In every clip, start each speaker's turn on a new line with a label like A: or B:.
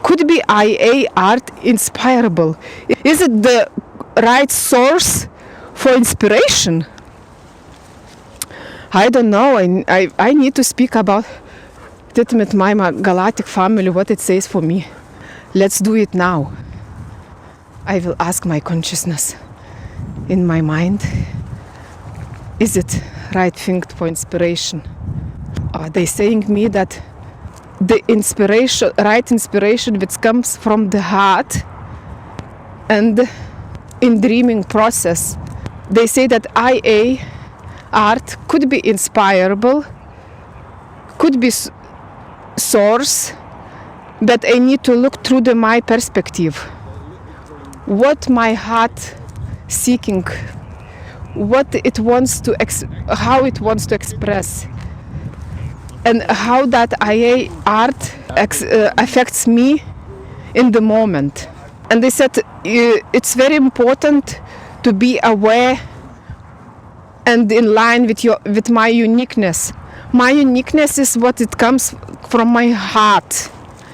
A: Could be IA art inspirable? Is it the right source for inspiration? I don't know. I need to speak about it with my galactic family, what it says for me. Let's do it now. I will ask my consciousness in my mind, is it right thing for inspiration? Are they saying me that the inspiration, right inspiration which comes from the heart and in dreaming process? They say that IA art could be inspirable, could be source, but I need to look through my perspective. What my heart seeking, what it wants to, how it wants to express, and how that IA art affects me in the moment. And they said it's very important to be aware and in line with my uniqueness. My uniqueness is what it comes from my heart,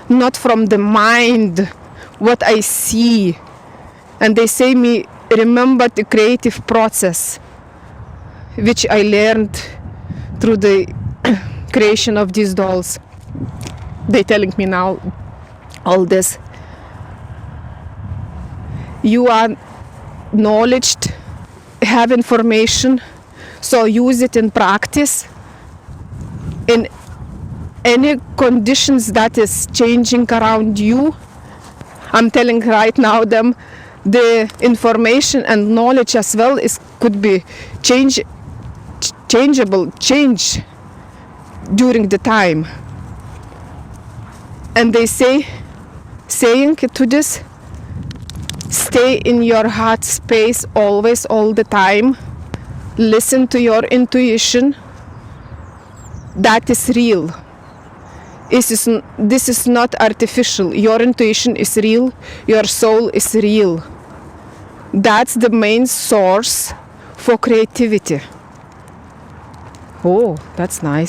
A: not from the mind, what I see. And they say me, remember the creative process, which I learned through the creation of these dolls. They telling me now all this. You are knowledged, have information, so use it in practice. In any conditions that is changing around you, I'm telling right now them the information and knowledge as well could be changeable during the time. And they saying to this, stay in your heart space always, all the time. Listen to your intuition. That is real. This is not artificial. Your intuition is real. Your soul is real. That's the main source for creativity. Oh, that's nice.